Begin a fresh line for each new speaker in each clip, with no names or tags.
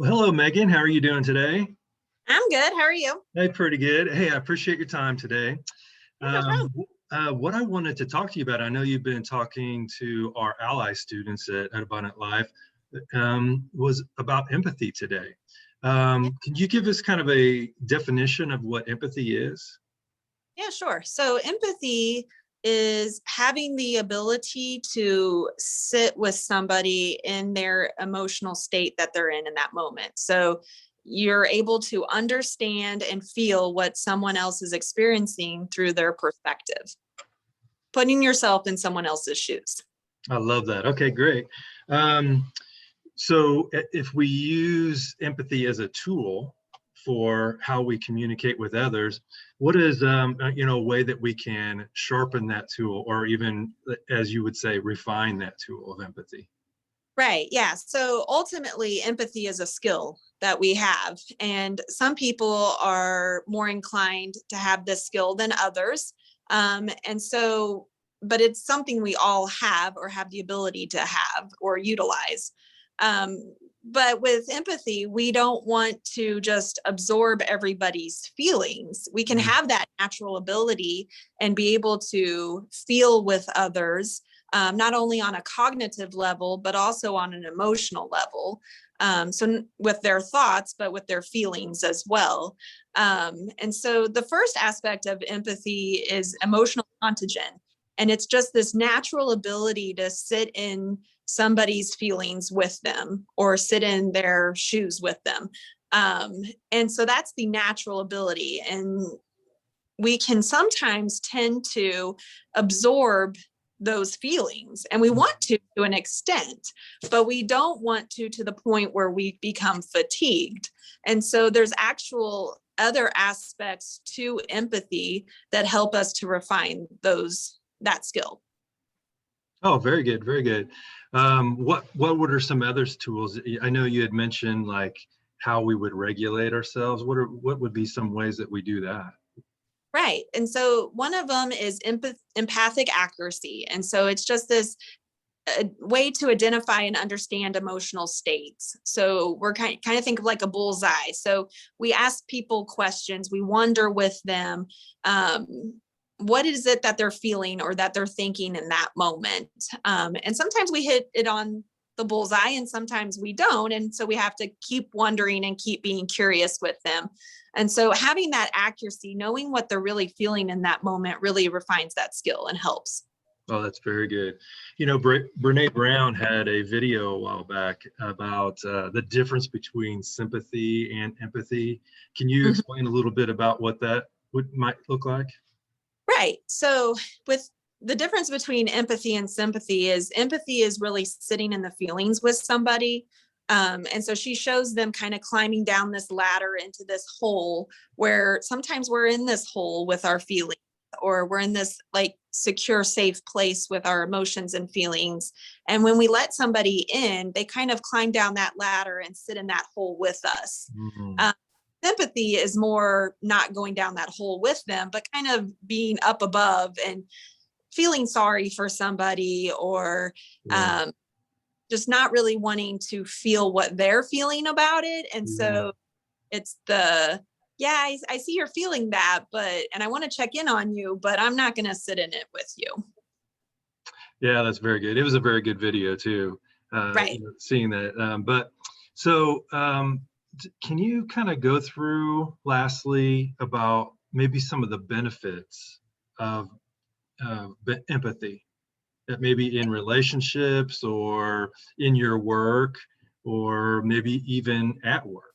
Well, hello, Megan. How are you doing today?
I'm good. How are you?
Hey, pretty good. Hey, I appreciate your time today.
Yeah, no problem.
What I wanted to talk to you about, I know you've been talking to our ally students at Abundant Life, was about empathy today.
Yeah,
Can you give us kind of a definition of what empathy is?
yeah, sure. So empathy is having the ability to sit with somebody in their emotional state that they're in that moment. So you're able to understand and feel what someone else is experiencing through their perspective, putting yourself in someone else's shoes.
I love that. Okay, great. Um, if we use empathy as a tool for how we communicate with others, what is a way that we can sharpen that tool, or even, as you would say, refine that tool of empathy?
Right. Yeah. So ultimately, empathy is a skill that we have. And some people are more inclined to have this skill than others. But it's something we all have or have the ability to have or utilize. But with empathy, we don't want to just absorb everybody's feelings. We can
Mm.
have that natural ability and be able to feel with others, not only on a cognitive level, but also on an emotional level. So with their thoughts, but with their feelings as well. And so the first aspect of empathy is emotional contagion. And it's just this natural ability to sit in somebody's feelings with them or sit in their shoes with them. And so that's the natural ability. And we can sometimes tend to absorb those feelings, and we want to an extent, but we don't want to the point where we become fatigued. And so there's actual other aspects to empathy that help us to refine that skill.
Oh, very good, very good. What are some other tools? I know you had mentioned like how we would regulate ourselves. What would be some ways that we do that?
Right. And so one of them is empathic accuracy. And so it's just this a way to identify and understand emotional states. So we're kind of think of like a bullseye. So we ask people questions, we wonder with them, what is it that they're feeling or that they're thinking in that moment. And sometimes we hit it on the bullseye and sometimes we don't. And so we have to keep wondering and keep being curious with them. And so having that accuracy, knowing what they're really feeling in that moment really refines that skill and helps.
Oh, that's very good. Brene Brown had a video a while back about the difference between sympathy and empathy. Can you
Mhm.
explain a little bit about what that might look like?
Right. So, with the difference between empathy is really sitting in the feelings with somebody. And so she shows them kind of climbing down this ladder into this hole where sometimes we're in this hole with our feelings, or we're in this like secure, safe place with our emotions and feelings. And when we let somebody in, they kind of climb down that ladder and sit in that hole with us.
Mm,
Um, Sympathy is more not going down that hole with them, but kind of being up above and feeling sorry for somebody, or
yeah,
um, just not really wanting to feel what they're feeling about it. And
yeah,
so it's yeah, I see you're feeling that, and I want to check in on you, but I'm not going to sit in it with you.
yeah. That's very good. It was a very good video too.
Right.
Seeing that, can you kind of go through lastly about maybe some of the benefits of empathy? That maybe in relationships or in your work or maybe even at work.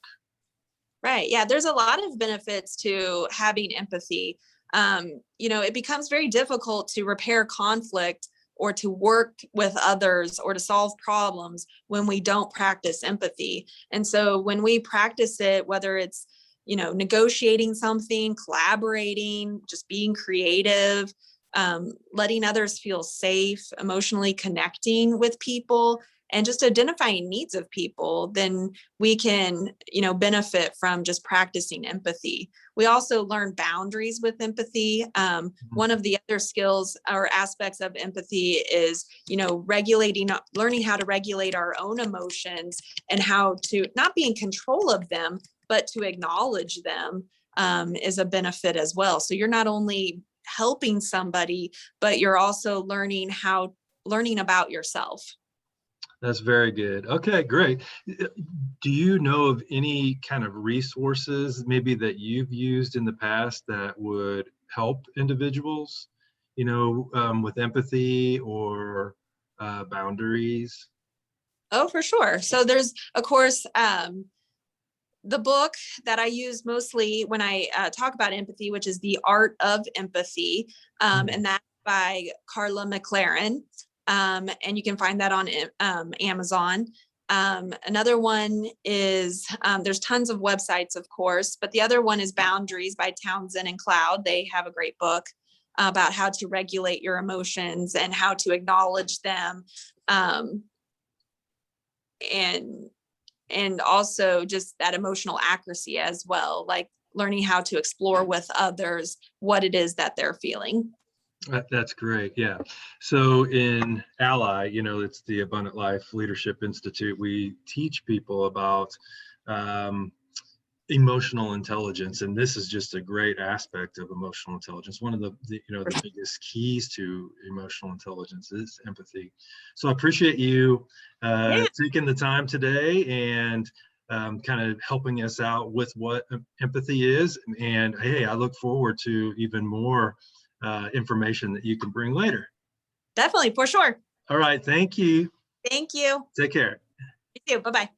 Right. Yeah. There's a lot of benefits to having empathy. It becomes very difficult to repair conflict or to work with others or to solve problems when we don't practice empathy. And so when we practice it, whether it's, negotiating something, collaborating, just being creative, letting others feel safe, emotionally connecting with people, and just identifying needs of people, then we can benefit from just practicing empathy. We also learn boundaries with empathy. One of the other skills or aspects of empathy is, learning how to regulate our own emotions and how to not be in control of them, but to acknowledge them is a benefit as well. So you're not only helping somebody, but you're also learning about yourself.
That's very good. Okay, great. Do you know of any kind of resources maybe that you've used in the past that would help individuals, with empathy or boundaries?
Oh, for sure. So there's, of course, the book that I use mostly when I talk about empathy, which is The Art of Empathy, and that's by Carla McLaren. And you can find that on Amazon. Another one is, there's tons of websites, of course, but the other one is Boundaries by Townsend and Cloud. They have a great book about how to regulate your emotions and how to acknowledge them. And also just that emotional accuracy as well, like learning how to explore with others what it is that they're feeling.
That's great. Yeah. So in Ally, it's the Abundant Life Leadership Institute. We teach people about emotional intelligence, and this is just a great aspect of emotional intelligence. One of the biggest keys to emotional intelligence is empathy. So I appreciate you taking the time today and kind of helping us out with what empathy is. And hey, I look forward to even more information that you can bring later.
Definitely, for sure.
All right. Thank you.
Thank you.
Take care.
You too. Bye-bye.